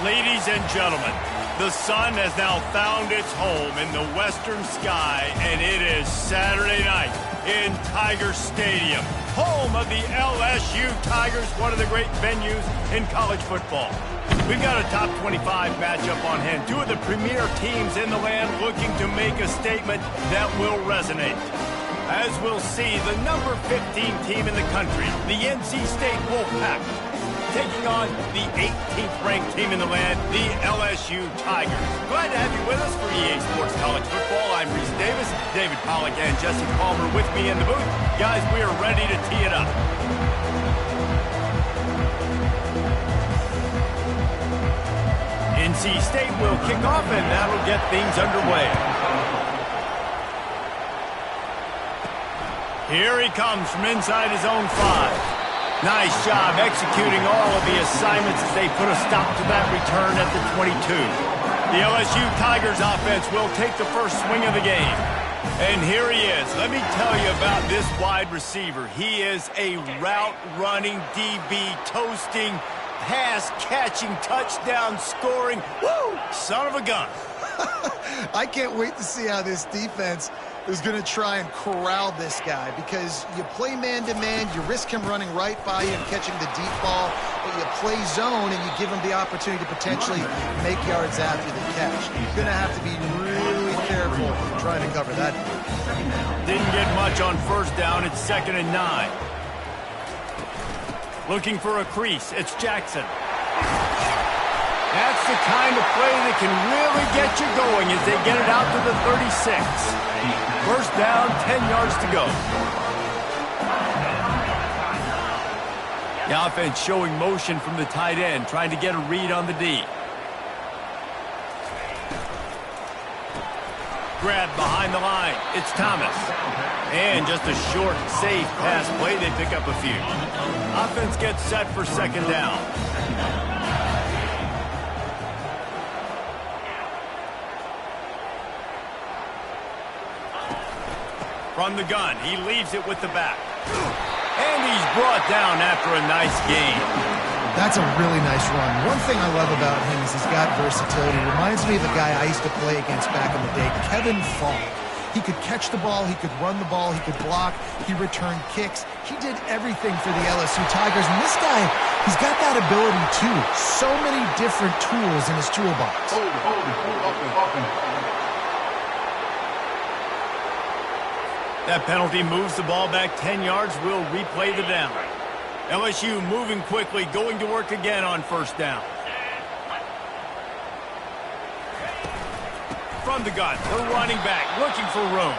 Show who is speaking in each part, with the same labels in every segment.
Speaker 1: Ladies and gentlemen, the sun has now found its home in the western sky, and it is Saturday night in Tiger Stadium, home of the LSU Tigers, one of the great venues in college football. We've got a top 25 matchup on hand. Two of the premier teams in the land looking to make a statement that will resonate. As we'll see, the number 15 team in the country, the NC State Wolfpack, taking on the 18th ranked team in the land, the LSU Tigers. Glad to have you with us for EA Sports College Football. I'm Reese Davis, David Pollack and Jesse Palmer with me in the booth. Guys, we are ready to tee it up. NC State will kick off, and that'll get things underway. Here he comes from inside his own 5. Nice job executing all of the assignments as they put a stop to that return at the 22. The LSU Tigers offense will take the first swing of the game. And here he is. Let me tell you about this wide receiver. He is a route-running DB, toasting, pass-catching, touchdown-scoring, woo, son of a gun.
Speaker 2: I can't wait to see how this defense is going to try and corral this guy, because you play man-to-man, you risk him running right by you and catching the deep ball, but you play zone and you give him the opportunity to potentially make yards after the catch. You're going to have to be really careful trying to cover that.
Speaker 1: Didn't get much on first down. It's 2nd and 9. Looking for a crease. It's Jackson. That's the kind of play that can really get you going as they get it out to the 36. First down, 10 yards to go. The offense showing motion from the tight end, trying to get a read on the D. Grab behind the line. It's Thomas. And just a short, safe pass play. They pick up a few. Offense gets set for 2nd down. From the gun, he leaves it with the back. And he's brought down after a nice gain.
Speaker 2: That's a really nice run. One thing I love about him is he's got versatility. Reminds me of a guy I used to play against back in the day, Kevin Falk. He could catch the ball, he could run the ball, he could block, he returned kicks. He did everything for the LSU Tigers. And this guy, he's got that ability too. So many different tools in his toolbox.
Speaker 1: That penalty moves the ball back 10 yards. We'll replay the down. LSU moving quickly, going to work again on first down. From the gun, the running back looking for room.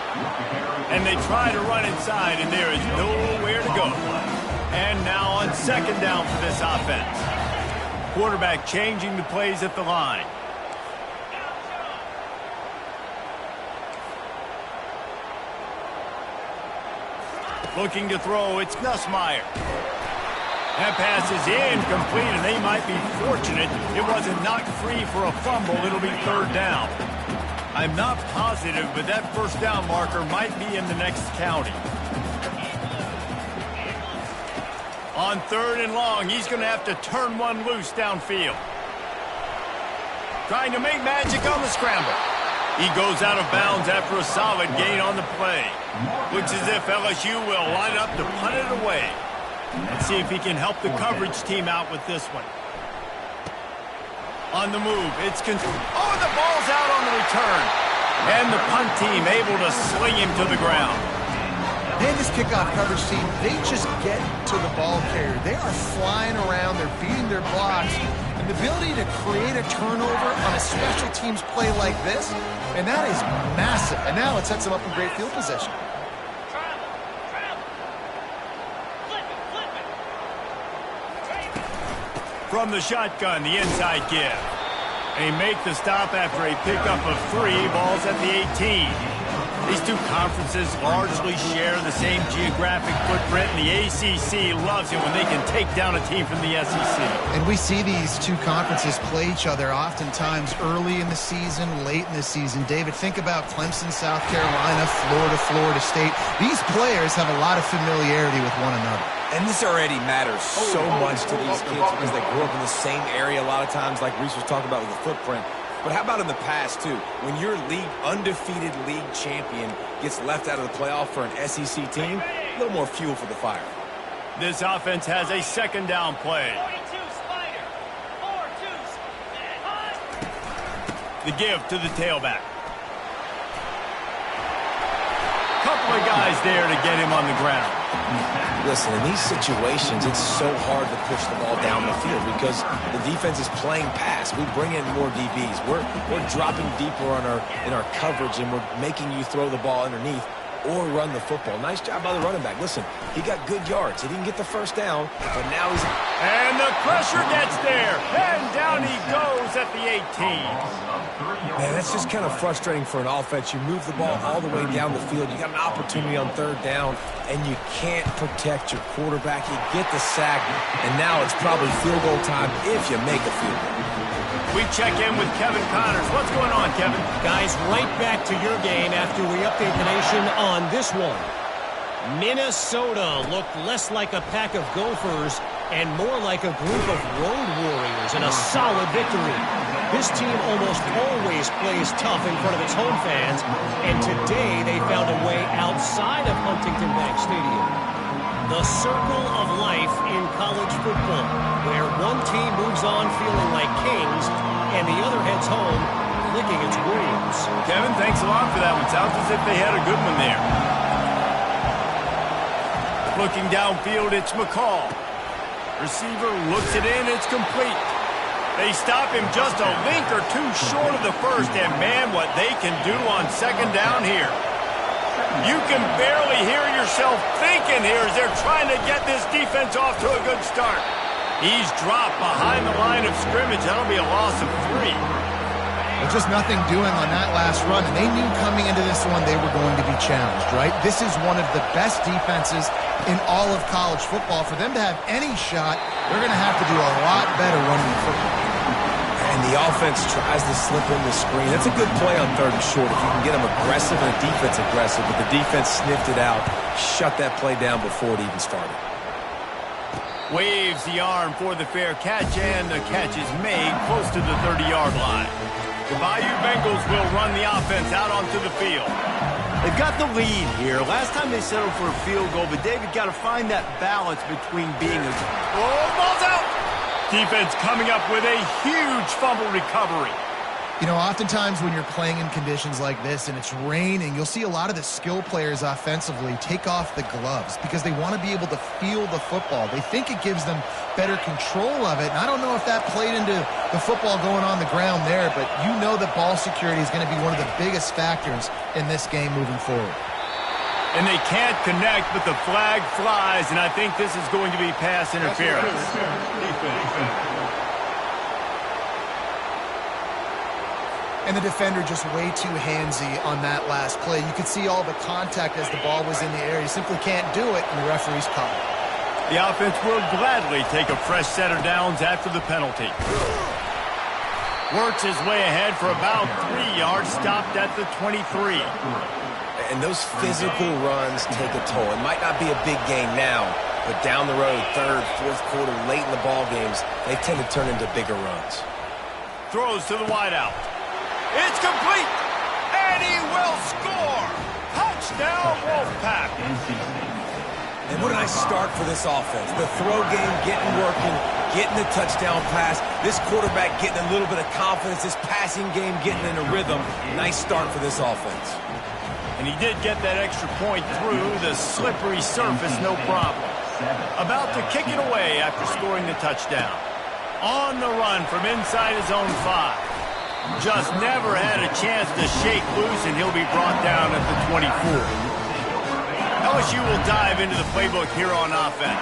Speaker 1: And they try to run inside, and there is nowhere to go. And now on 2nd down for this offense. Quarterback changing the plays at the line. Looking to throw, it's Nussmeier. That pass is incomplete, and they might be fortunate it wasn't knocked free for a fumble. It'll be 3rd down. I'm not positive, but that first down marker might be in the next county. On 3rd and long, he's going to have to turn one loose downfield. Trying to make magic on the scramble. He goes out of bounds after a solid gain on the play. Looks as if LSU will line up to punt it away. Let's see if he can help the coverage team out with this one. On the move, it's oh, the ball's out on the return. And the punt team able to sling him to the ground.
Speaker 2: And this kickoff coverage team, they just get to the ball carrier. They are flying around, they're beating their blocks. And the ability to create a turnover on a special teams play like this, and that is massive. And now it sets them up in great field position.
Speaker 1: From the shotgun, the inside give. They make the stop after a pickup of 3 balls at the 18. These two conferences largely share the same geographic footprint, and the ACC loves it when they can take down a team from the SEC.
Speaker 2: And we see these two conferences play each other oftentimes early in the season, late in the season. David, think about Clemson, South Carolina, Florida, Florida State. These players have a lot of familiarity with one another.
Speaker 3: And this already matters so much to these kids because they grew up in the same area a lot of times, like Reese was talking about with the footprint. But how about in the past, too? When your undefeated league champion gets left out of the playoff for an SEC team, a little more fuel for the fire.
Speaker 1: This offense has a second down play. The give to the tailback. Couple of guys there to get him on the ground.
Speaker 3: Listen, in these situations, it's so hard to push the ball down the field because the defense is playing pass. We bring in more DBs. We're dropping deeper in our coverage, and we're making you throw the ball underneath or run the football. Nice job by the running back. Listen, he got good yards. He didn't get the first down, but now he's...
Speaker 1: And the pressure gets there, and down he goes at the 18.
Speaker 3: Man, that's just kind of frustrating for an offense. You move the ball all the way down the field. You got an opportunity on third down, and you can't protect your quarterback. You get the sack, and now it's probably field goal time if you make a field goal.
Speaker 1: We check in with Kevin Connors. What's going on, Kevin?
Speaker 4: Guys, right back to your game after we update the nation on this one. Minnesota looked less like a pack of Gophers and more like a group of road warriors in a solid victory. This team almost always plays tough in front of its home fans, and today they found a way outside of Huntington Bank Stadium. The circle of life in college football, where one team moves on feeling like kings and the other heads home licking its wounds.
Speaker 1: Kevin, thanks a lot for that one. Sounds as if they had a good one there. Looking downfield, it's McCall. Receiver looks it in, it's complete. They stop him just a link or two short of the first, and man, what they can do on second down here. You can barely hear yourself thinking here as they're trying to get this defense off to a good start. He's dropped behind the line of scrimmage. That'll be a loss of 3.
Speaker 2: Well, just nothing doing on that last run, and they knew coming into this one they were going to be challenged, right? This is one of the best defenses in all of college football. For them to have any shot, they're going to have to do a lot better running the football.
Speaker 3: And the offense tries to slip in the screen. That's a good play on third and short if you can get them aggressive and the defense aggressive, but the defense sniffed it out, shut that play down before it even started.
Speaker 1: Waves the arm for the fair catch, and the catch is made close to the 30-yard line. The Bayou Bengals will run the offense out onto the field. They've got the lead here. Last time they settled for a field goal, but David got to find that balance between being a... Oh, ball's out! Defense coming up with a huge fumble recovery.
Speaker 2: You know, oftentimes when you're playing in conditions like this and it's raining, you'll see a lot of the skill players offensively take off the gloves because they want to be able to feel the football. They think it gives them better control of it. And I don't know if that played into the football going on the ground there, but you know that ball security is going to be one of the biggest factors in this game moving forward.
Speaker 1: And they can't connect, but the flag flies, and I think this is going to be pass interference.
Speaker 2: And the defender just way too handsy on that last play. You could see all the contact as the ball was in the air. He simply can't do it, and the referee's caught it.
Speaker 1: The offense will gladly take a fresh set of downs after the penalty. Works his way ahead for about 3 yards, stopped at the 23.
Speaker 3: And those physical runs take a toll. It might not be a big gain now, but down the road, third, fourth quarter, late in the ball games, they tend to turn into bigger runs.
Speaker 1: Throws to the wideout. It's complete, and he will score. Touchdown, Wolfpack.
Speaker 3: And what a nice start for this offense. The throw game getting working, getting the touchdown pass. This quarterback getting a little bit of confidence. This passing game getting in a rhythm. Nice start for this offense.
Speaker 1: And he did get that extra point through the slippery surface, no problem. About to kick it away after scoring the touchdown. On the run from inside his own 5. Just never had a chance to shake loose, and he'll be brought down at the 24. LSU will dive into the playbook here on offense.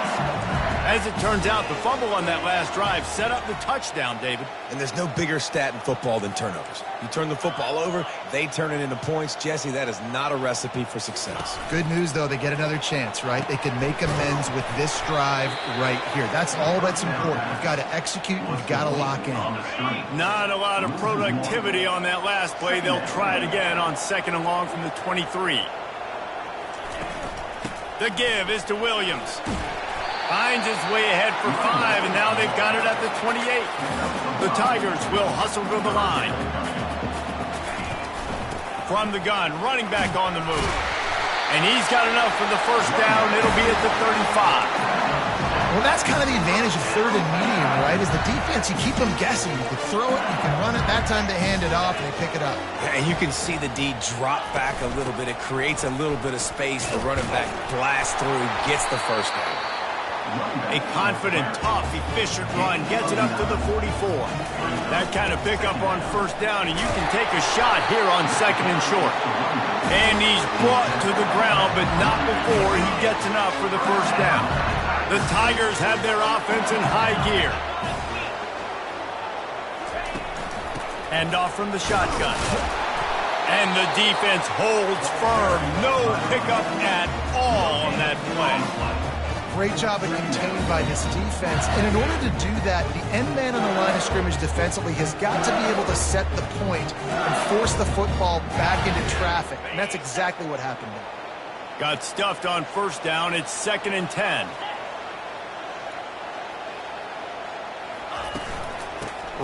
Speaker 1: As it turns out, the fumble on that last drive set up the touchdown, David.
Speaker 3: And there's no bigger stat in football than turnovers. You turn the football over, they turn it into points. Jesse, that is not a recipe for success.
Speaker 2: Good news, though, they get another chance, right? They can make amends with this drive right here. That's all that's important. You've got to execute, you've got to lock in.
Speaker 1: Not a lot of productivity on that last play. They'll try it again on 2nd and long from the 23. The give is to Williams. Finds his way ahead for 5, and now they've got it at the 28. The Tigers will hustle to the line. From the gun, running back on the move. And he's got enough for the first down. It'll be at the 35.
Speaker 2: Well, that's kind of the advantage of 3rd and medium, right? Is the defense, you keep them guessing. You can throw it, you can run it. That time they hand it off, and they pick it up.
Speaker 3: Yeah, and you can see the D drop back a little bit. It creates a little bit of space. The running back blasts through, gets the first down.
Speaker 1: A confident, tough, efficient run gets it up to the 44. That kind of pickup on first down, and you can take a shot here on 2nd and short. And he's brought to the ground, but not before he gets enough for the first down. The Tigers have their offense in high gear. Hand off from the shotgun. And the defense holds firm. No pickup at all on that play.
Speaker 2: Great job of contained by this defense. And in order to do that, the end man on the line of scrimmage defensively has got to be able to set the point and force the football back into traffic. And that's exactly what happened there.
Speaker 1: Got stuffed on first down. It's 2nd and 10.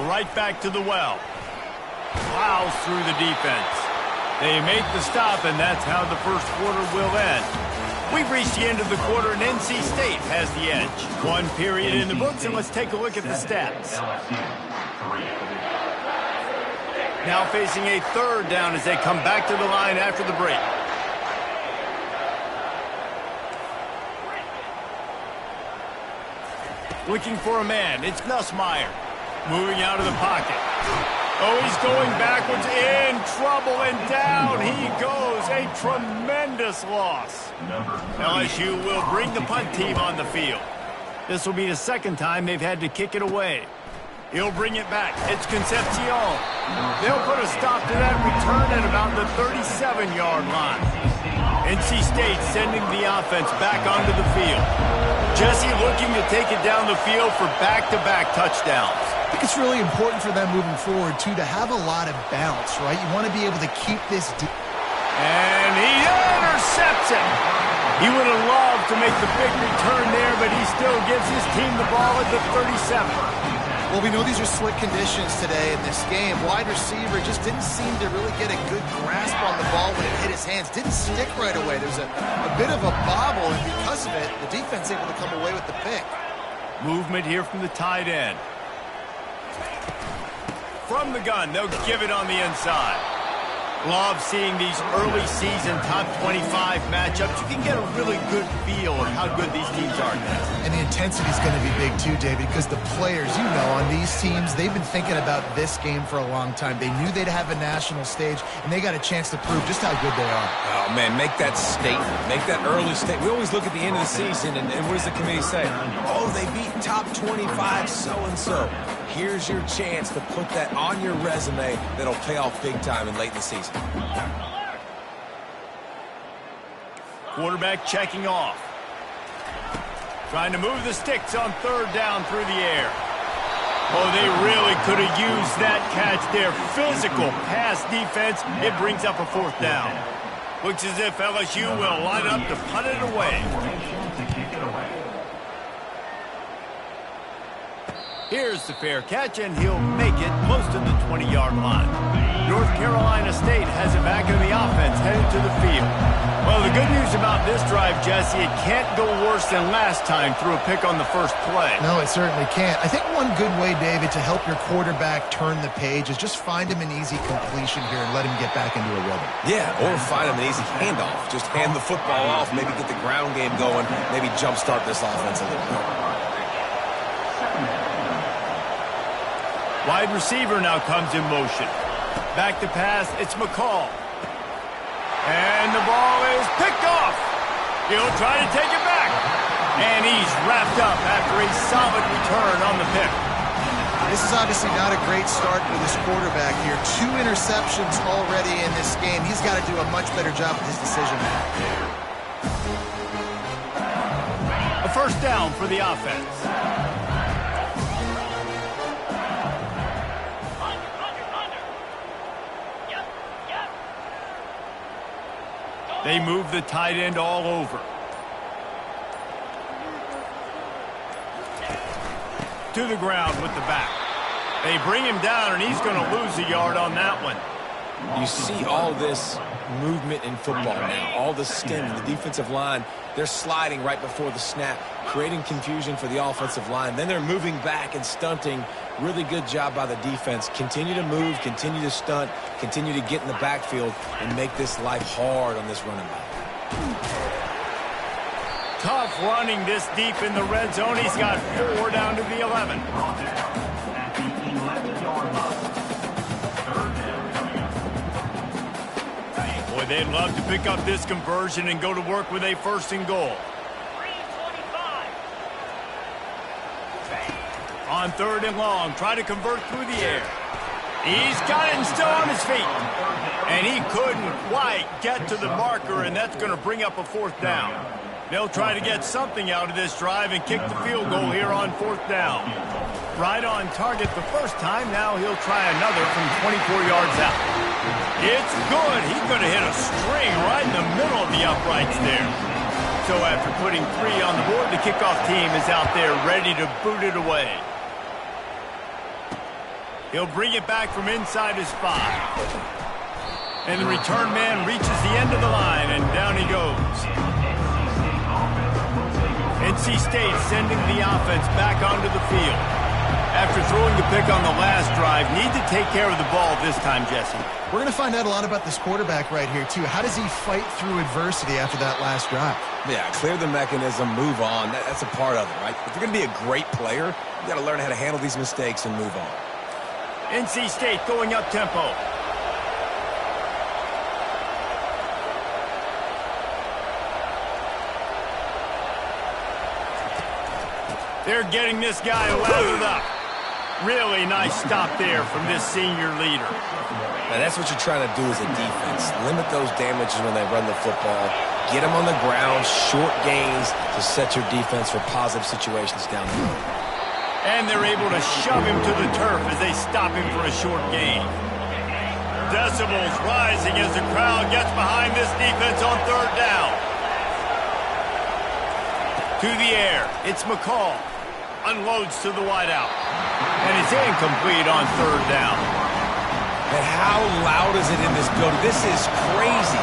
Speaker 1: Right back to the well. Plows through the defense. They make the stop, and that's how the first quarter will end. We've reached the end of the quarter, and NC State has the edge. 1 period in the books, and let's take a look at the stats. Now facing a 3rd down as they come back to the line after the break. Looking for a man. It's Nussmeier. Moving out of the pocket. Oh, he's going backwards, in trouble, and down he goes. A tremendous loss. LSU will bring the punt team on the field. This will be the 2nd time they've had to kick it away. He'll bring it back. It's Concepcion. They'll put a stop to that return at about the 37-yard line. NC State sending the offense back onto the field. Jesse looking to take it down the field for back-to-back touchdowns.
Speaker 2: I think it's really important for them moving forward, too, to have a lot of bounce, right? You want to be able to keep this deep.
Speaker 1: And he intercepts it. He would have loved to make the big return there, but he still gives his team the ball at the 37.
Speaker 2: Well, we know these are slick conditions today in this game. Wide receiver just didn't seem to really get a good grasp on the ball when it hit his hands. Didn't stick right away. There's a bit of a bobble, and because of it, the defense able to come away with the pick.
Speaker 1: Movement here from the tight end. From the gun, they'll give it on the inside. Love seeing these early season top 25 matchups. You can get a really good feel of how good these teams are now.
Speaker 2: And the intensity is going to be big too, David, because the players, you know, on these teams, they've been thinking about this game for a long time. They knew they'd have a national stage, and they got a chance to prove just how good they are.
Speaker 3: Oh, man, make that statement. Make that early statement. We always look at the end of the season, and what does the committee say? Oh, they beat top 25 so-and-so. Here's your chance to put that on your resume that'll pay off big time and late in the season.
Speaker 1: Quarterback checking off. Trying to move the sticks on 3rd down through the air. Oh, they really could have used that catch there. Physical pass defense. It brings up a 4th down. Looks as if LSU will line up to punt it away. Here's the fair catch, and he'll make it close to the 20-yard line. North Carolina State has it back in the offense, headed to the field. Well, the good news about this drive, Jesse, it can't go worse than last time through a pick on the first play.
Speaker 2: No, it certainly can't. I think one good way, David, to help your quarterback turn the page is just find him an easy completion here and let him get back into a rhythm.
Speaker 3: Yeah, or find him an easy handoff. Just hand the football off, maybe get the ground game going, maybe jumpstart this offense a little bit.
Speaker 1: Wide receiver now comes in motion. Back to pass, it's McCall. And the ball is picked off. He'll try to take it back. And he's wrapped up after a solid return on the pick.
Speaker 2: This is obviously not a great start for this quarterback here. 2 interceptions already in this game. He's got to do a much better job with his decision making.
Speaker 1: A first down for the offense. They move the tight end all over. To the ground with the back. They bring him down, and he's going to lose a yard on that one.
Speaker 3: You see all this movement in football now. All the stem, the defensive line, they're sliding right before the snap, creating confusion for the offensive line. Then they're moving back and stunting. Really good job by the defense. Continue to move, continue to stunt, continue to get in the backfield and make this life hard on this running back.
Speaker 1: Tough running this deep in the red zone. He's got 4 down to the 11. Boy, they'd love to pick up this conversion and go to work with a 1st and goal. On 3rd and long, try to convert through the air. He's got it and still on his feet. And he couldn't quite get to the marker, and that's going to bring up a 4th down. They'll try to get something out of this drive and kick the field goal here on 4th down. Right on target the first time. Now he'll try another from 24 yards out. It's good. He could have hit a string right in the middle of the uprights there. So after putting 3 on the board, the kickoff team is out there ready to boot it away. He'll bring it back from inside his 5. And the return man reaches the end of the line, and down he goes. NC State sending the offense back onto the field. After throwing the pick on the last drive, need to take care of the ball this time, Jesse.
Speaker 2: We're going to find out a lot about this quarterback right here, too. How does he fight through adversity after that last drive?
Speaker 3: Yeah, clear the mechanism, move on. That's a part of it, right? If you're going to be a great player, you got to learn how to handle these mistakes and move on.
Speaker 1: NC State going up tempo. They're getting this guy lathered up. Really nice stop there from this senior leader.
Speaker 3: Now that's what you're trying to do as a defense. Limit those damages when they run the football. Get them on the ground, short gains to set your defense for positive situations down the road.
Speaker 1: And they're able to shove him to the turf as they stop him for a short gain. Decibels rising as the crowd gets behind this defense on 3rd down. To the air, it's McCall. Unloads to the wideout. And it's incomplete on 3rd down.
Speaker 3: And how loud is it in this building? This is crazy.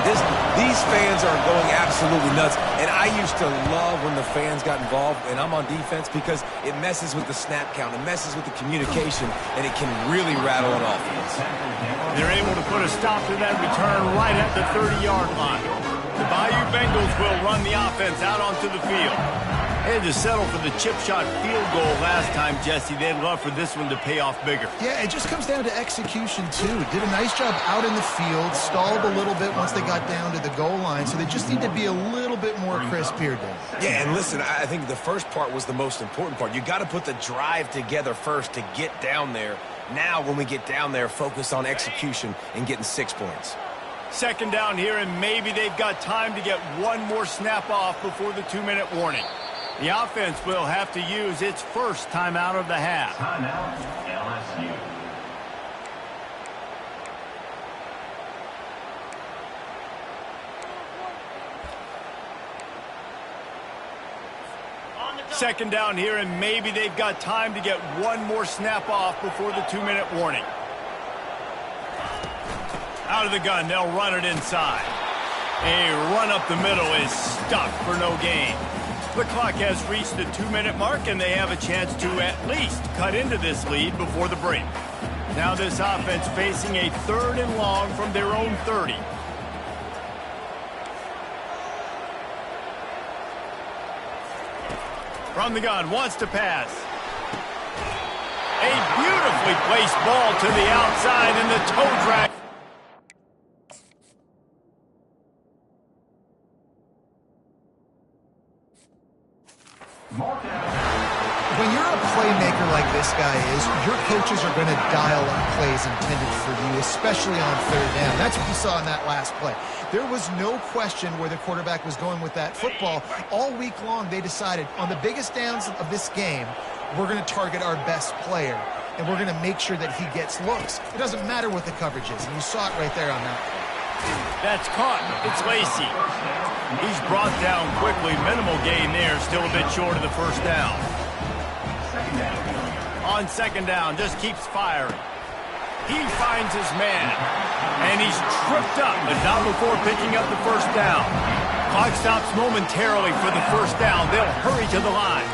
Speaker 3: These fans are going absolutely nuts. And I used to love when the fans got involved, and I'm on defense, because it messes with the snap count. It messes with the communication, and it can really rattle an offense.
Speaker 1: They're able to put a stop to that return right at the 30-yard line. The Bayou Bengals will run the offense out onto the field. They had to settle for the chip shot field goal last time, Jesse. They'd love for this one to pay off bigger.
Speaker 2: Yeah, it just comes down to execution, too. Did a nice job out in the field, stalled a little bit once they got down to the goal line, so they just need to be a little bit more crisp here, Dan.
Speaker 3: Yeah, and listen, I think the first part was the most important part. You got to put the drive together first to get down there. Now, when we get down there, focus on execution and getting 6 points.
Speaker 1: 2nd down here, and maybe they've got time to get one more snap off before the 2-minute warning. The offense will have to use its first timeout of the half.
Speaker 5: Timeout, LSU.
Speaker 1: Second down here, and maybe they've got time to get one more snap off before the 2-minute warning. Out of the gun, they'll run it inside. A run up the middle is stuck for no gain. The clock has reached the 2-minute mark, and they have a chance to at least cut into this lead before the break. Now this offense facing a 3rd and long from their own 30. From the gun, wants to pass. A beautifully placed ball to the outside, and the toe drag.
Speaker 2: like this guy is, your coaches are going to dial up plays intended for you, especially on third down. That's what you saw in that last play. There was no question where the quarterback was going with that football. All week long, they decided on the biggest downs of this game, we're going to target our best player, and we're going to make sure that he gets looks. It doesn't matter what the coverage is, and you saw it right there on that play.
Speaker 1: That's caught. It's Lacy. He's brought down quickly. Minimal gain there. Still a bit short of the first down. On second down, just keeps firing. He finds his man. And he's tripped up, but not before picking up the first down. Clock stops momentarily for the first down. They'll hurry to the line.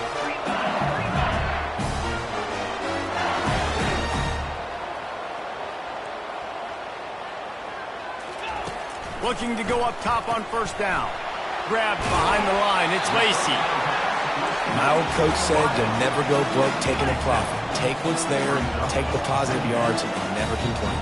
Speaker 1: Looking to go up top on first down. Grabbed behind the line. It's Lacy.
Speaker 3: My old coach said you'll never go broke taking a profit. Take what's there, take the positive yards, and never complain.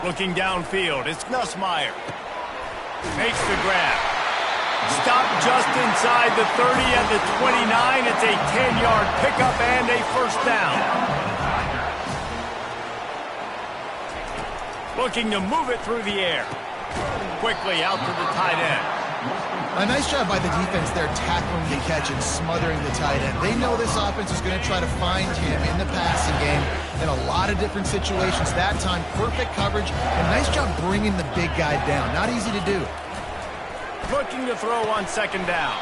Speaker 1: Looking downfield. It's Nussmeier. Makes the grab. Stopped just inside the 30 at the 29. It's a 10-yard pickup and a first down. Looking to move it through the air. Quickly out to the tight end.
Speaker 2: A nice job by the defense there tackling the catch and smothering the tight end. They know this offense is going to try to find him in the passing game in a lot of different situations. That time, perfect coverage, and nice job bringing the big guy down. Not easy to do.
Speaker 1: Looking to throw on second down.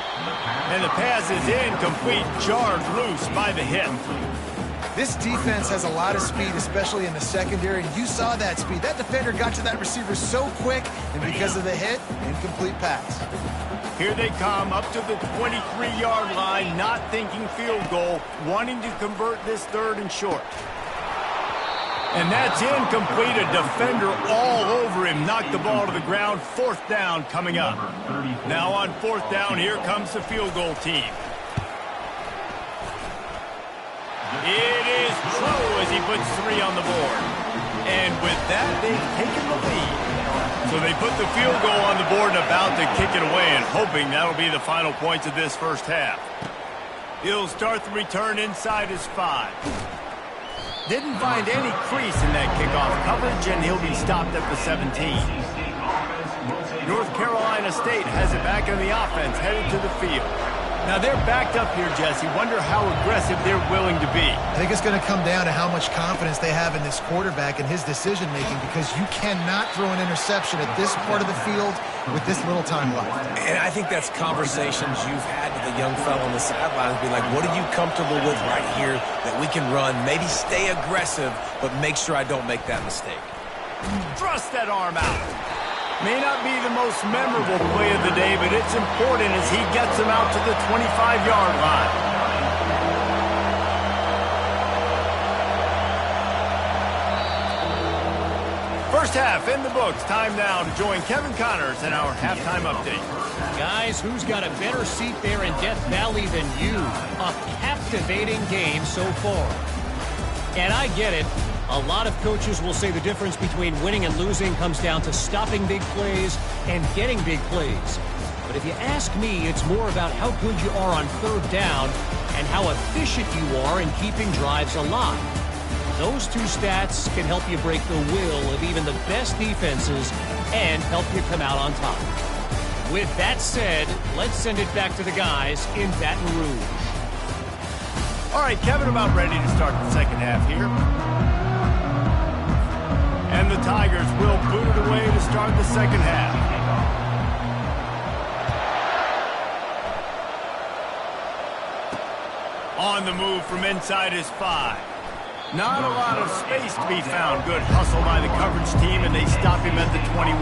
Speaker 1: And the pass is incomplete, jarred loose by the hip.
Speaker 2: This defense has a lot of speed, especially in the secondary, and you saw that speed. That defender got to that receiver so quick, and because of the hit, incomplete pass.
Speaker 1: Here they come up to the 23-yard line, not thinking field goal, wanting to convert this third and short. And that's incomplete. A defender all over him. Knocked the ball to the ground. Fourth down coming up. Now on fourth down, here comes the field goal team. It is true as he puts 3 on the board. And with that, they've taken the lead. So they put the field goal on the board and about to kick it away and hoping that'll be the final points of this first half. He'll start the return inside his 5. Didn't find any crease in that kickoff coverage, and he'll be stopped at the 17. North Carolina State has it back in the offense, headed to the field. Now they're backed up here, Jesse. Wonder how aggressive they're willing to be.
Speaker 2: I think it's going to come down to how much confidence they have in this quarterback and his decision-making, because you cannot throw an interception at this part of the field with this little time left.
Speaker 3: And I think that's conversations you've had with the young fellow on the sidelines. Be like, what are you comfortable with right here that we can run? Maybe stay aggressive, but make sure I don't make that mistake.
Speaker 1: Thrust that arm out. May not be the most memorable play of the day, but it's important as he gets him out to the 25-yard line. First half in the books. Time now to join Kevin Connors in our halftime update.
Speaker 4: Guys, who's got a better seat there in Death Valley than you? A captivating game so far. And I get it. A lot of coaches will say the difference between winning and losing comes down to stopping big plays and getting big plays. But if you ask me, it's more about how good you are on third down and how efficient you are in keeping drives alive. Those two stats can help you break the will of even the best defenses and help you come out on top. With that said, let's send it back to the guys in Baton Rouge.
Speaker 1: All right, Kevin, about ready to start the second half here. And the Tigers will boot it away to start the second half. On the move from inside his 5. Not a lot of space to be found. Good hustle by the coverage team, and they stop him at the 21.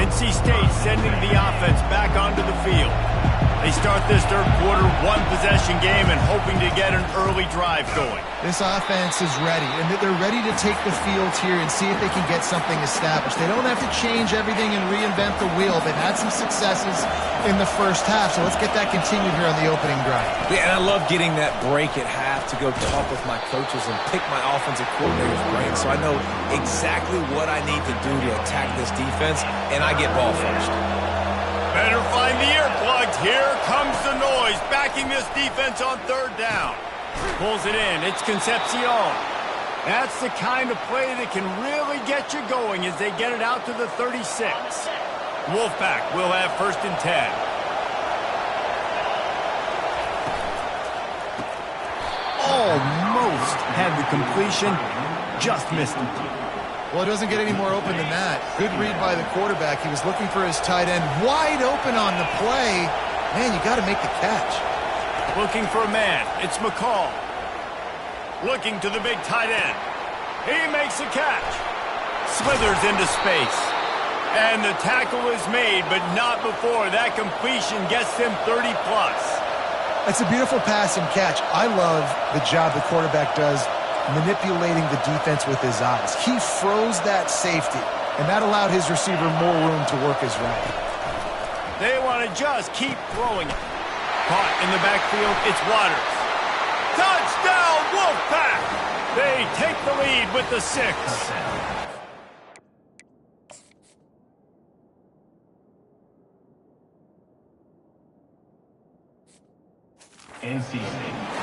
Speaker 1: NC State sending the offense back onto the field. They start this third quarter, one-possession game and hoping to get an early drive going.
Speaker 2: This offense is ready, and they're ready to take the field here and see if they can get something established. They don't have to change everything and reinvent the wheel. They've had some successes in the first half, so let's get that continued here on the opening drive.
Speaker 3: Yeah, and I love getting that break at half to go talk with my coaches and pick my offensive coordinator's brain so I know exactly what I need to do to attack this defense, and I get ball first.
Speaker 1: Better find the earplugs. Here comes the noise, backing this defense on third down. Pulls it in. It's Concepcion. That's the kind of play that can really get you going as they get it out to the 36. Wolfpack will have 1st and 10. Almost had the completion. Just missed it.
Speaker 2: Well, it doesn't get any more open than that. Good read by the quarterback. He was looking for his tight end. Wide open on the play. Man, you got to make the catch.
Speaker 1: Looking for a man. It's McCall. Looking to the big tight end. He makes a catch. Slithers into space. And the tackle is made, but not before that completion gets them 30-plus.
Speaker 2: It's a beautiful pass and catch. I love the job the quarterback does manipulating the defense with his eyes. He froze that safety, and that allowed his receiver more room to work his route.
Speaker 1: They want to just keep throwing it. Caught in the backfield, it's Waters. Touchdown, Wolfpack! They take the lead with the 6.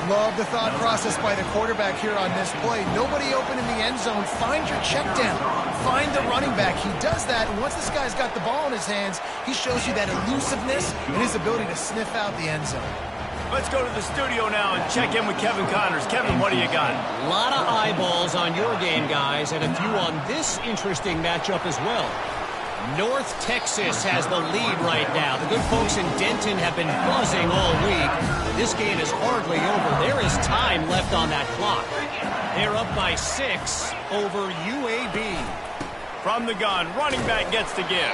Speaker 2: Love the thought process by the quarterback here on this play. Nobody open in the end zone. Find your check down. Find the running back. He does that, and once this guy's got the ball in his hands, he shows you that elusiveness and his ability to sniff out the end zone.
Speaker 1: Let's go to the studio now and check in with Kevin Connors. Kevin, what do you got?
Speaker 4: A lot of eyeballs on your game, guys, and a few on this interesting matchup as well. North Texas has the lead right now. The good folks in Denton have been buzzing all week. This game is hardly over. There is time left on that clock. They're up by 6 over UAB.
Speaker 1: From the gun, running back gets the give.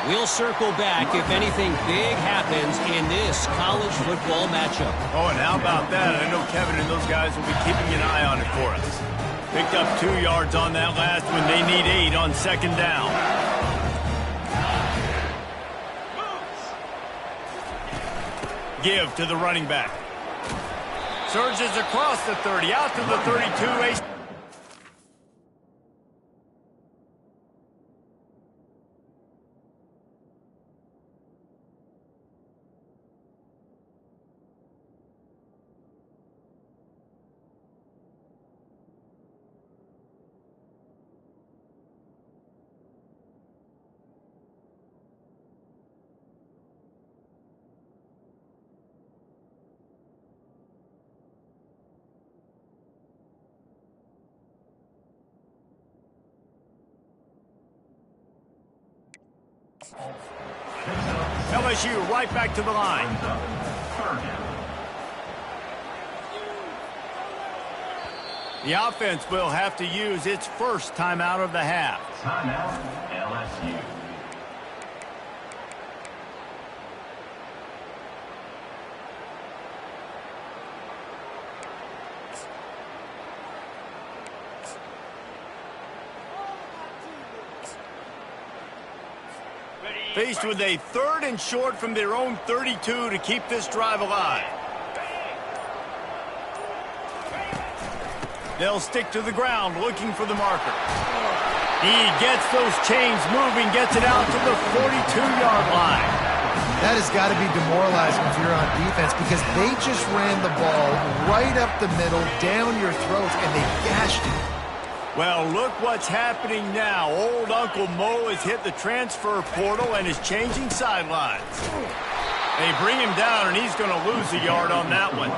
Speaker 4: We'll circle back if anything big happens in this college football matchup.
Speaker 1: Oh, and how about that? I know Kevin and those guys will be keeping an eye on it for us. Picked up 2 yards on that last one. They need 8 on 2nd down. Give to the running back. Surges across the 30, out to the 32. LSU right back to the line. The offense will have to use its first timeout of the half.
Speaker 5: Timeout, LSU.
Speaker 1: Faced with a 3rd and short from their own 32 to keep this drive alive. They'll stick to the ground looking for the marker. He gets those chains moving, gets it out to the 42-yard line.
Speaker 2: That has got to be demoralizing if you're on defense because they just ran the ball right up the middle, down your throats, and they gashed you.
Speaker 1: Well, look what's happening now. Old Uncle Mo has hit the transfer portal and is changing sidelines. They bring him down, and he's going to lose a yard on that one.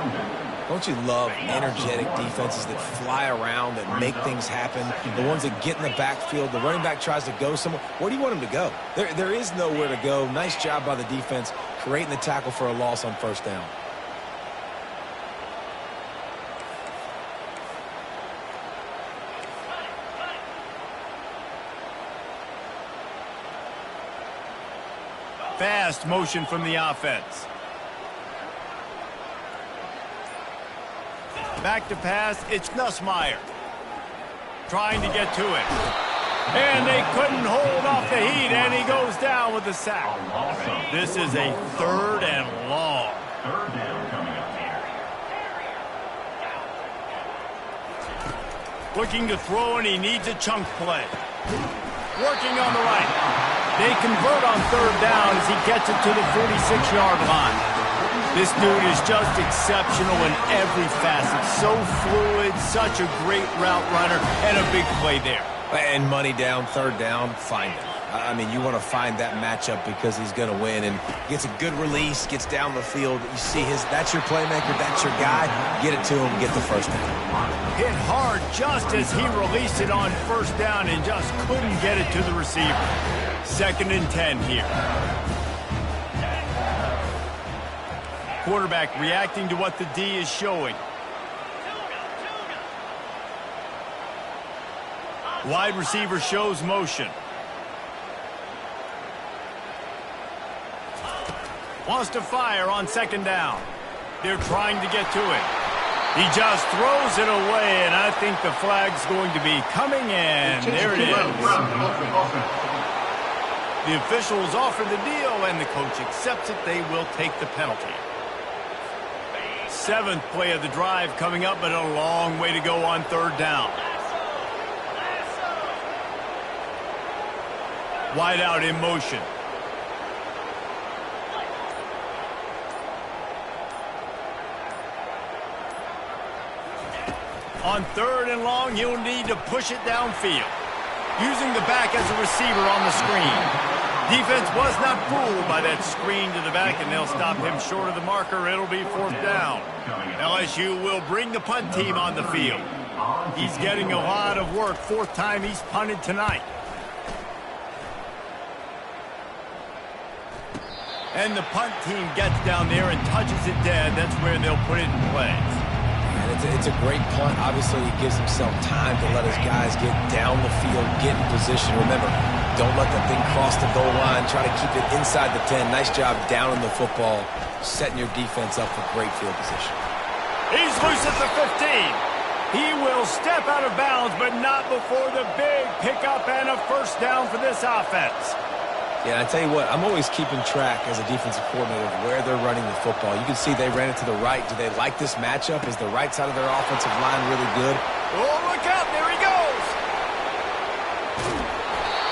Speaker 3: Don't you love energetic defenses that fly around, that make things happen? The ones that get in the backfield, the running back tries to go somewhere. Where do you want him to go? There is nowhere to go. Nice job by the defense creating the tackle for a loss on 1st down.
Speaker 1: Fast motion from the offense. Back to pass, it's Nussmeier. Trying to get to it. And they couldn't hold off the heat, and he goes down with the sack. This is a 3rd and long.
Speaker 5: Third down coming up here.
Speaker 1: Looking to throw, and he needs a chunk play. Working on the right. They convert on 3rd down as he gets it to the 46-yard line. This dude is just exceptional in every facet. So fluid, such a great route runner, and a big play there.
Speaker 3: And money down, 3rd down, find him. I mean, you want to find that matchup because he's going to win. And gets a good release, gets down the field. You see that's your playmaker, that's your guy. Get it to him, get the 1st down.
Speaker 1: Hit hard just as he released it on 1st down and just couldn't get it to the receiver. 2nd and 10 here. Quarterback reacting to what the D is showing. Wide receiver shows motion. Wants to fire on 2nd down. They're trying to get to it. He just throws it away, and I think the flag's going to be coming in. There it is. The officials offer the deal, and the coach accepts it. They will take the penalty. 7th play of the drive coming up, but a long way to go on 3rd down. Wide out in motion. On 3rd and long, he'll need to push it downfield. Using the back as a receiver on the screen. Defense was not fooled by that screen to the back, and they'll stop him short of the marker. It'll be 4th down. LSU will bring the punt team on the field. He's getting a lot of work. 4th time he's punted tonight. And the punt team gets down there and touches it dead. That's where they'll put it in play.
Speaker 3: And it's a great punt. Obviously, he gives himself time to let his guys get down the field, get in position. Remember, don't let that thing cross the goal line. Try to keep it inside the 10. Nice job down in the football, setting your defense up for great field position.
Speaker 1: He's loose at the 15. He will step out of bounds, but not before the big pickup and a 1st down for this offense.
Speaker 3: Yeah, I tell you what, I'm always keeping track as a defensive coordinator of where they're running the football. You can see they ran it to the right. Do they like this matchup? Is the right side of their offensive line really good?
Speaker 1: Oh, look out. There he goes.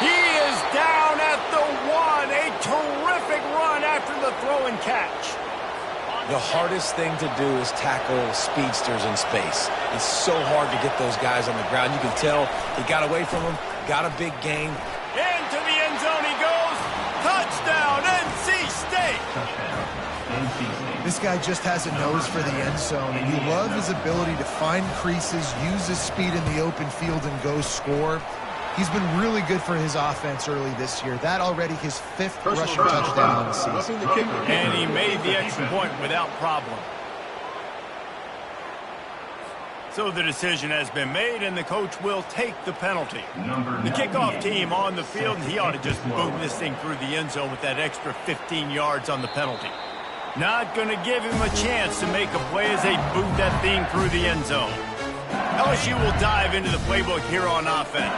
Speaker 1: He is down at the 1. A terrific run after the throw and catch.
Speaker 3: The hardest thing to do is tackle speedsters in space. It's so hard to get those guys on the ground. You can tell he got away from them, got a big gain.
Speaker 1: Into the end zone he goes. Touchdown, NC State!
Speaker 5: Touchdown, NC State.
Speaker 2: This guy just has a nose for the end zone, and you love his ability to find creases, use his speed in the open field, and go score. He's been really good for his offense early this year. That already his 5th rushing touchdown on the season.
Speaker 1: And he made the extra point without problem. So the decision has been made, and the coach will take the penalty. The kickoff team on the field, and he ought to just boom this thing through the end zone with that extra 15 yards on the penalty. Not going to give him a chance to make a play as they boot that thing through the end zone. LSU will dive into the playbook here on offense.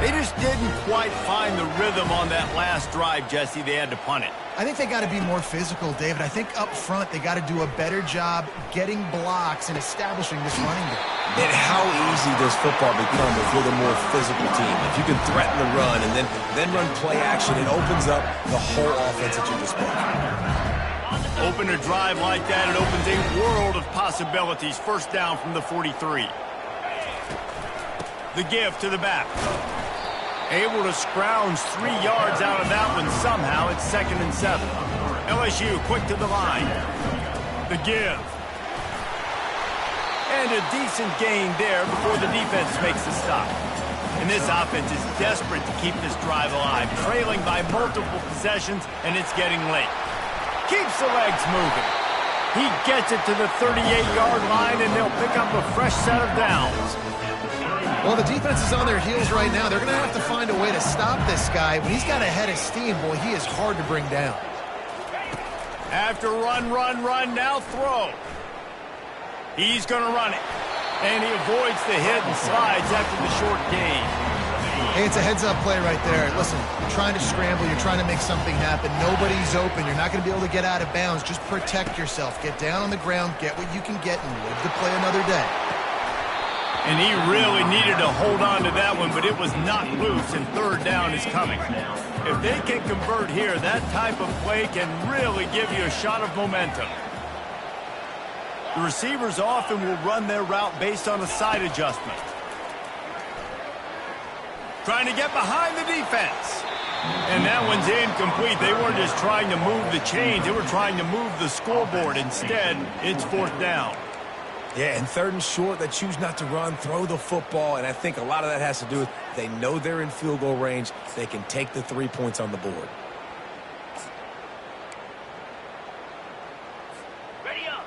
Speaker 1: They just didn't quite find the rhythm on that last drive, Jesse. They had to punt it.
Speaker 2: I think they got to be more physical, David. I think up front they got to do a better job getting blocks and establishing this running game.
Speaker 3: And how easy does football become if you're the more physical team? If you can threaten the run and then run play action, it opens up the whole offense at your disposal.
Speaker 1: Open a drive like that, it opens a world of possibilities. 1st down from the 43. The give to the back. Able to scrounge 3 yards out of that one somehow. It's 2nd and 7. LSU quick to the line. The give. And a decent gain there before the defense makes the stop. And this offense is desperate to keep this drive alive, trailing by multiple possessions, and it's getting late. Keeps the legs moving. He gets it to the 38-yard line, and they'll pick up a fresh set of downs.
Speaker 2: Well, the defense is on their heels right now. They're going to have to find a way to stop this guy. When he's got a head of steam, boy, he is hard to bring down.
Speaker 1: After run, now throw. He's going to run it. And he avoids the hit and slides after the short gain.
Speaker 2: Hey, it's a heads-up play right there. Listen, you're trying to scramble. You're trying to make something happen. Nobody's open. You're not going to be able to get out of bounds. Just protect yourself. Get down on the ground. Get what you can get and live to play another day.
Speaker 1: And he really needed to hold on to that one, but it was knocked loose, and third down is coming. If they can convert here, that type of play can really give you a shot of momentum. The receivers often will run their route based on a side adjustment. Trying to get behind the defense. And that one's incomplete. They weren't just trying to move the chains. They were trying to move the scoreboard. Instead, it's fourth down.
Speaker 3: Yeah, and third and short, they choose not to run, throw the football, and I think a lot of that has to do with they know they're in field goal range. They can take the 3 points on the board.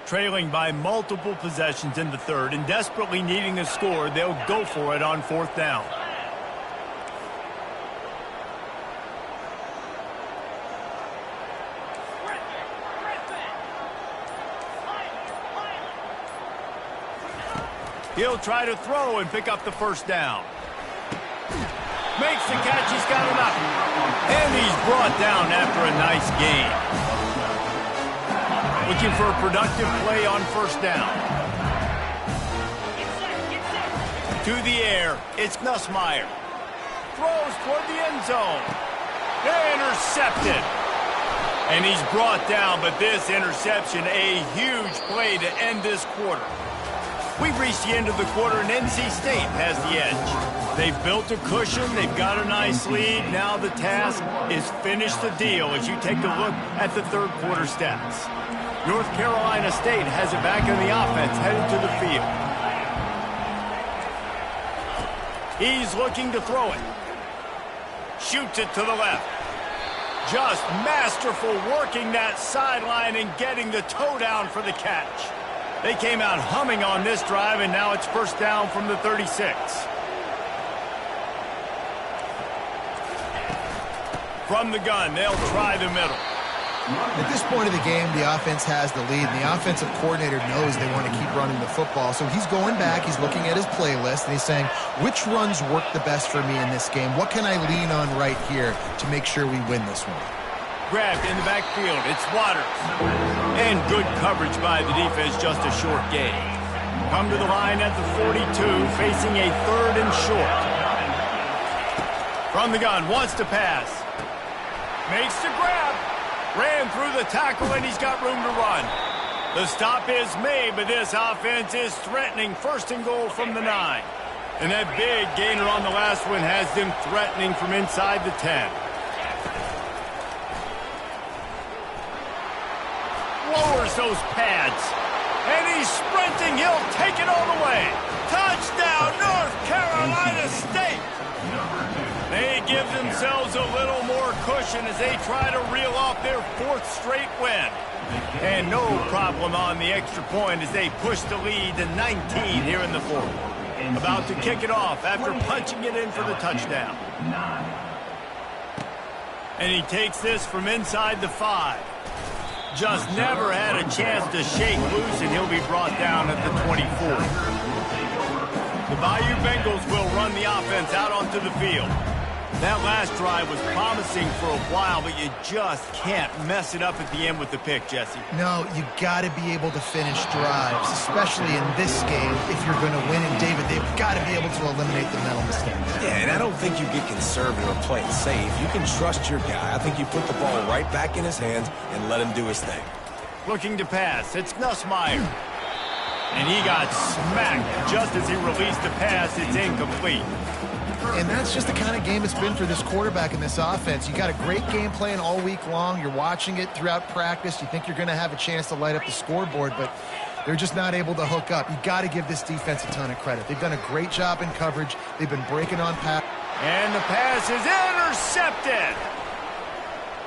Speaker 1: Trailing by multiple possessions in the third and desperately needing a score, they'll go for it on fourth down. He'll try to throw and pick up the first down. Makes the catch. He's got enough. And he's brought down after a nice gain. Looking for a productive play on first down. To the air. It's Nussmeier. Throws toward the end zone. Intercepted. And he's brought down, but this interception, a huge play to end this quarter. We've reached the end of the quarter, and NC State has the edge. They've built a cushion. They've got a nice lead. Now the task is finish the deal as you take a look at the third quarter stats. North Carolina State has it back in the offense, headed to the field. He's looking to throw it. Shoots it to the left. Just masterful working that sideline and getting the toe down for the catch. They came out humming on this drive, and now it's first down from the 36. From the gun, they'll try the middle.
Speaker 2: At this point of the game, the offense has the lead, and the offensive coordinator knows they want to keep running the football. So he's going back, he's looking at his playlist, and he's saying, which runs work the best for me in this game? What can I lean on right here to make sure we win this one?
Speaker 1: Grabbed in the backfield. It's Waters. And good coverage by the defense, just a short gain. Come to the line at the 42, facing a third and short. From the gun, wants to pass. Makes the grab. Ran through the tackle, and he's got room to run. The stop is made, but this offense is threatening first and goal from the 9. And that big gainer on the last one has them threatening from inside the 10. Lowers those pads. And he's sprinting. He'll take it all the way. Touchdown, North Carolina State. They give themselves a little more cushion as they try to reel off their fourth straight win. And no problem on the extra point as they push the lead to 19 here in the fourth. About to kick it off after punching it in for the touchdown. And he takes this from inside the 5. Just never had a chance to shake loose, and he'll be brought down at the 24. The Bayou Bengals will run the offense out onto the field. That last drive was promising for a while, but you just can't mess it up at the end with the pick, Jesse.
Speaker 2: No, you got to be able to finish drives, especially in this game. If you're going to win, and David, they've got to be able to eliminate the mental mistakes.
Speaker 3: Yeah, and I don't think you get conservative or play it safe. You can trust your guy. I think you put the ball right back in his hands and let him do his thing.
Speaker 1: Looking to pass. It's Nussmeier. And he got smacked just as he released the pass. It's incomplete.
Speaker 2: And that's just the kind of game it's been for this quarterback in this offense. You got a great game plan all week long. You're watching it throughout practice. You think you're going to have a chance to light up the scoreboard, but they're just not able to hook up. You got to give this defense a ton of credit. They've done a great job in coverage. They've been breaking on pass.
Speaker 1: And the pass is intercepted.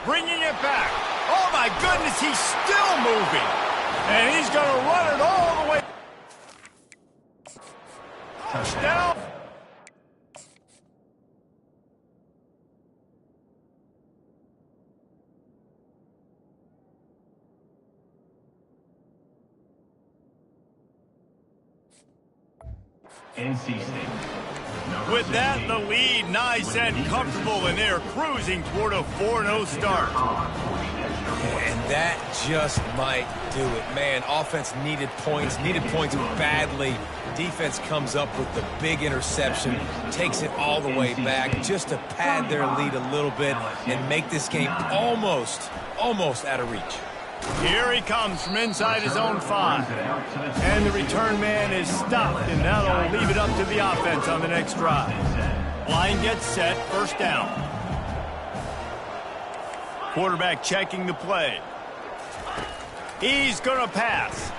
Speaker 1: Bringing it back. Oh, my goodness, he's still moving. And he's going to run it all the way. Touchdown.
Speaker 5: NC State.
Speaker 1: With that, the lead nice and comfortable, and they're cruising toward a 4-0 start.
Speaker 3: And that just might do it. Man, offense needed points badly. Defense comes up with the big interception, takes it all the way back just to pad their lead a little bit and make this game almost out of reach.
Speaker 1: Here he comes from inside his own 5. And the return man is stopped, and that'll leave it up to the offense on the next drive. Line gets set, first down. Quarterback checking the play. He's going to pass.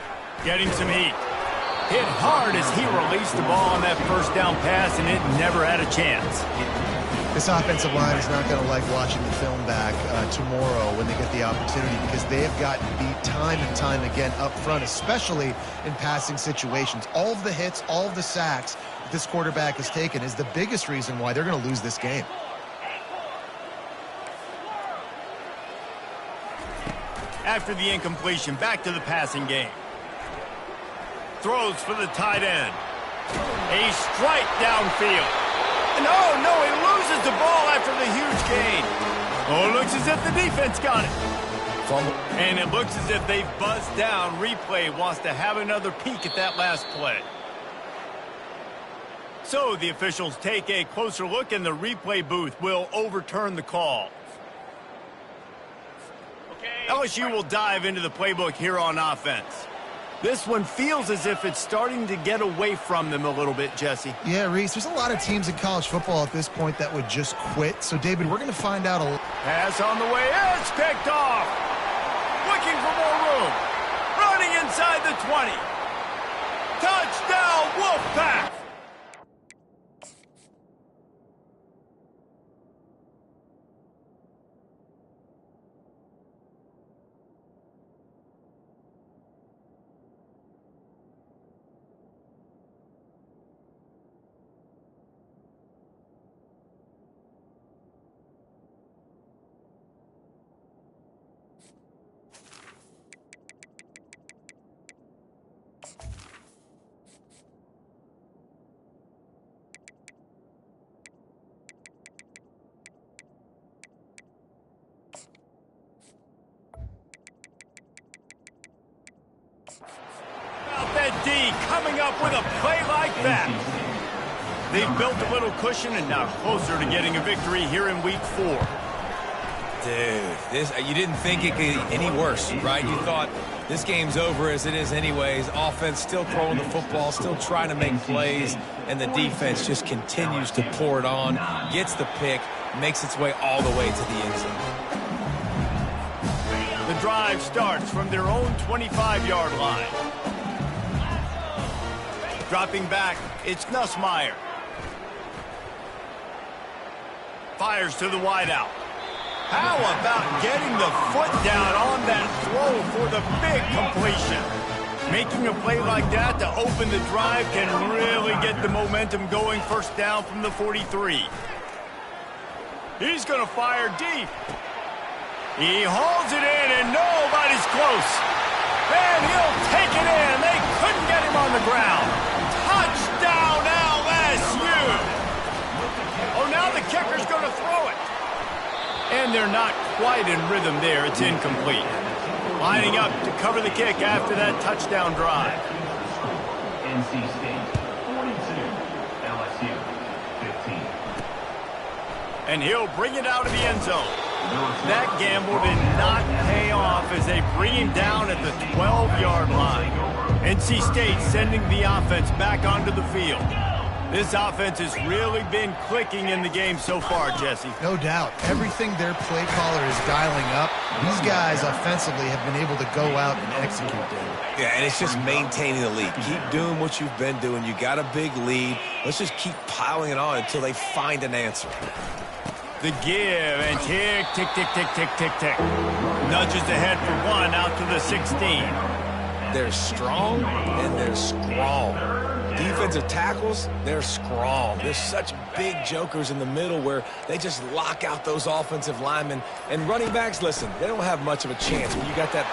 Speaker 1: Getting some heat. Hit hard as he released the ball on that first down pass, and it never had a chance.
Speaker 2: This offensive line is not going to like watching the film back tomorrow when they get the opportunity, because they have gotten beat time and time again up front, especially in passing situations. All of the hits, all of the sacks that this quarterback has taken is the biggest reason why they're going to lose this game.
Speaker 1: After the incompletion, back to the passing game. Throws for the tight end. A strike downfield. And oh no, he loses the ball after the huge gain. Oh, it looks as if the defense got it.
Speaker 3: Fumble.
Speaker 1: And it looks as if they've buzzed down. Replay wants to have another peek at that last play. So the officials take a closer look, and the replay booth will overturn the call. LSU will dive into the playbook here on offense. This one feels as if it's starting to get away from them a little bit, Jesse.
Speaker 2: Yeah, Reese, there's a lot of teams in college football at this point that would just quit. So, David, we're going to find out a...
Speaker 1: Pass on the way. It's picked off. Looking for more room. Running inside the 20. Touchdown, Wolfpack. D coming up with a play like that. They've built a little cushion and now closer to getting a victory here in week 4.
Speaker 3: Dude, you didn't think it could get any worse, right? You thought this game's over as it is anyways. Offense still throwing the football, still trying to make plays, and the defense just continues to pour it on, gets the pick, makes its way all the way to the end zone.
Speaker 1: The drive starts from their own 25-yard line. Dropping back, it's Nussmeier. Fires to the wideout. How about getting the foot down on that throw for the big completion? Making a play like that to open the drive can really get the momentum going. First down from the 43. He's going to fire deep. He hauls it in, and nobody's close. And he'll take it in. They couldn't get him on the ground. Touchdown, LSU. Oh, now the kicker's going to throw it. And they're not quite in rhythm there. It's incomplete. Lining up to cover the kick after that touchdown drive.
Speaker 5: NC State 42, LSU 15.
Speaker 1: And he'll bring it out of the end zone. That gamble did not pay off as they bring him down at the 12-yard line. NC State sending the offense back onto the field. This offense has really been clicking in the game so far, Jesse.
Speaker 2: No doubt. Everything their play caller is dialing up, these guys offensively have been able to go out and execute, David.
Speaker 3: Yeah, and it's just maintaining the lead. Keep doing what you've been doing. You got a big lead. Let's just keep piling it on until they find an answer.
Speaker 1: The give, and tick, tick, tick, tick, tick, tick, tick. Nudges ahead for 1 out to the 16.
Speaker 3: They're strong, and they're strong. Defensive tackles, they're strong. There's such big jokers in the middle where they just lock out those offensive linemen. And running backs, listen, they don't have much of a chance when you got that.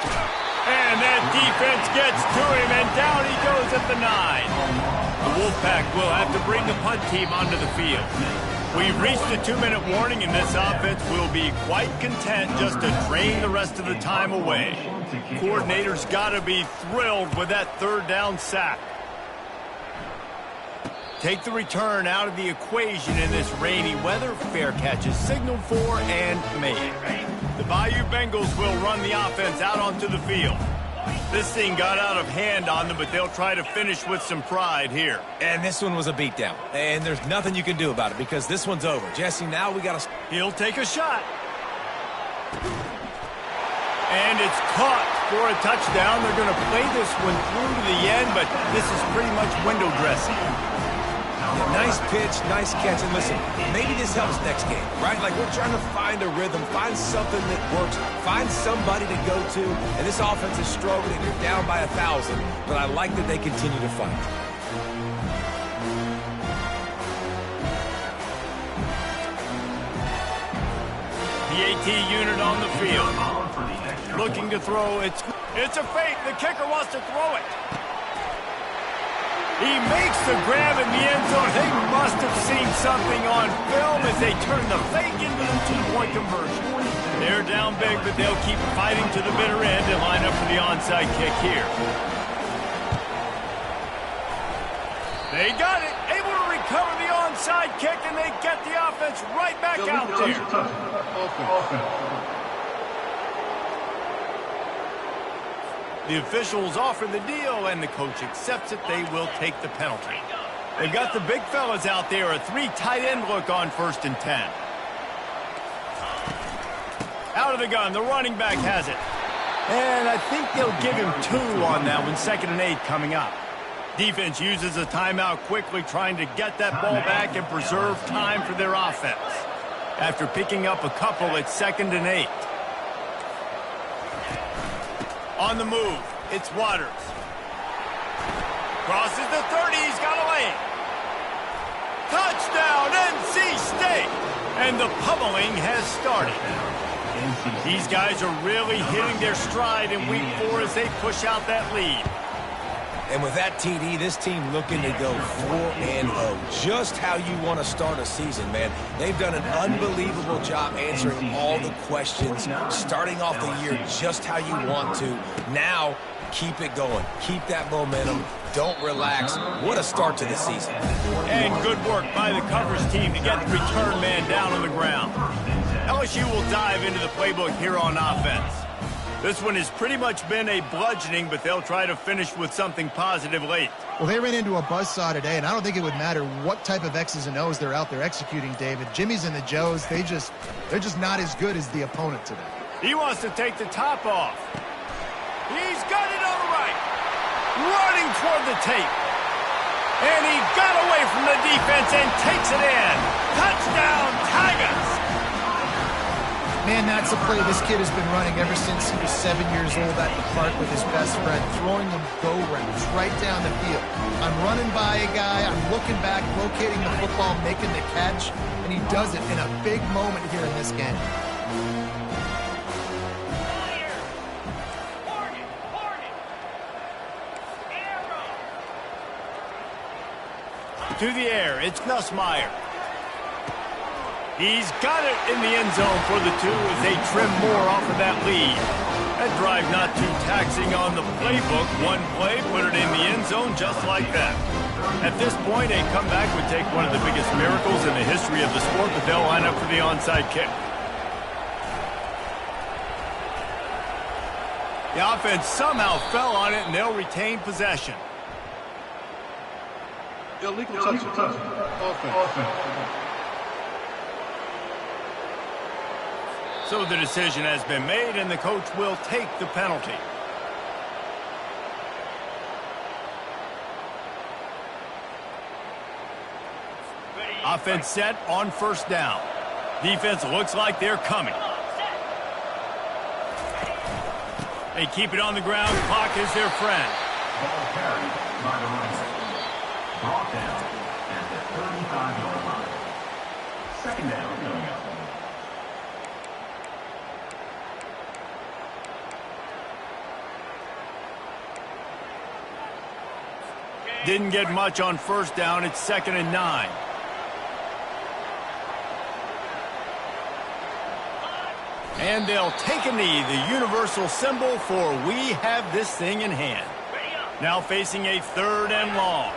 Speaker 1: And that defense gets to him, and down he goes at the 9. The Wolfpack will have to bring the punt team onto the field. We've reached the 2-minute warning, and this offense will be quite content just to drain the rest of the time away. Coordinators got to be thrilled with that third down sack. Take the return out of the equation in this rainy weather. Fair catch is signaled for and made. The Bayou Bengals will run the offense out onto the field. This thing got out of hand on them, but they'll try to finish with some pride here.
Speaker 3: And this one was a beatdown. And there's nothing you can do about it because this one's over. Jesse, now we got to...
Speaker 1: He'll take a shot. And it's caught for a touchdown. They're going to play this one through to the end, but this is pretty much window dressing.
Speaker 3: Yeah, nice pitch, nice catch. And listen, maybe this helps next game, right? Like we're trying to find a rhythm, find something that works, find somebody to go to. And this offense is struggling. You're down by 1,000, but I like that they continue to fight.
Speaker 1: The AT unit on the field. Looking to throw. It's a fake. The kicker wants to throw it. He makes the grab in the end zone. They must have seen something on film as they turn the fake into the 2-point conversion. They're down big, but they'll keep fighting to the bitter end and line up for the onside kick here. They got it. Able to recover the onside kick, and they get the offense right back out there. The officials offer the deal, and the coach accepts it. They will take the penalty. They've got the big fellas out there. A 3 tight end look on 1st and 10. Out of the gun. The running back has it. And I think they'll give him 2 on that one. 2nd and 8 coming up. Defense uses a timeout quickly, trying to get that ball back and preserve time for their offense. After picking up a couple, it's 2nd and 8. On the move, it's Waters. Crosses the 30, he's got a lane. Touchdown, NC State! And the pummeling has started. These guys are really hitting their stride in week 4 as they push out that lead.
Speaker 3: And with that TD, this team looking to go 4-0. Just how you want to start a season, man. They've done an unbelievable job answering all the questions, starting off the year just how you want to. Now, keep it going. Keep that momentum. Don't relax. What a start to the season.
Speaker 1: And good work by the coverage team to get the return man down on the ground. LSU will dive into the playbook here on offense. This one has pretty much been a bludgeoning, but they'll try to finish with something positive late.
Speaker 2: Well, they ran into a buzzsaw today, and I don't think it would matter what type of X's and O's they're out there executing, David. Jimmy's and the Joes, they're just not as good as the opponent today.
Speaker 1: He wants to take the top off. He's got it on the right. Running toward the tape. And he got away from the defense and takes it in. Touchdown, Tigers!
Speaker 2: Man, that's a play this kid has been running ever since he was 7 years old at the park with his best friend, throwing them go routes right down the field. I'm running by a guy, I'm looking back, locating the football, making the catch, and he does it in a big moment here in this game.
Speaker 1: To the air, it's Nussmeier. He's got it in the end zone for the 2 as they trim more off of that lead. That drive not too taxing on the playbook. One play, put it in the end zone just like that. At this point, a comeback would take one of the biggest miracles in the history of the sport, but they'll line up for the onside kick. The offense somehow fell on it, and they'll retain possession.
Speaker 6: Illegal touch. Offense.
Speaker 1: So the decision has been made, and the coach will take the penalty. Offense set on 1st down. Defense looks like they're coming. They keep it on the ground. Clock is their friend.
Speaker 5: Ball carried by the runner. Brought down at the 35-yard line. 2nd down coming up.
Speaker 1: Didn't get much on first down. It's 2nd and 9. And they'll take a knee, the universal symbol for we have this thing in hand. Now facing a 3rd and long.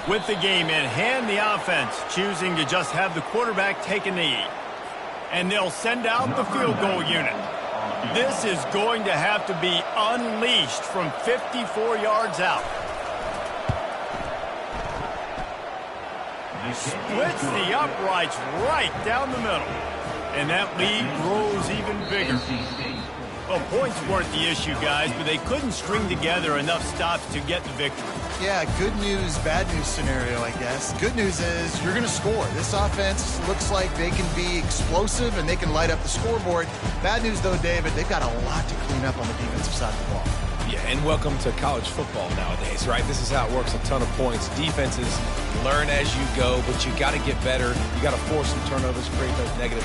Speaker 1: With the game in hand, the offense choosing to just have the quarterback take a knee. And they'll send out the field goal unit. This is going to have to be unleashed from 54 yards out. Splits the uprights right down the middle. And that lead grows even bigger. Well, points weren't the issue, guys, but they couldn't string together enough stops to get the victory.
Speaker 2: Yeah, good news, bad news scenario, I guess. Good news is you're going to score. This offense looks like they can be explosive and they can light up the scoreboard. Bad news, though, David, they've got a lot to clean up on the defensive side of the ball.
Speaker 3: Yeah, and welcome to college football nowadays, right? This is how it works, a ton of points. Defenses learn as you go, but you got to get better. You got to force some turnovers, create those negative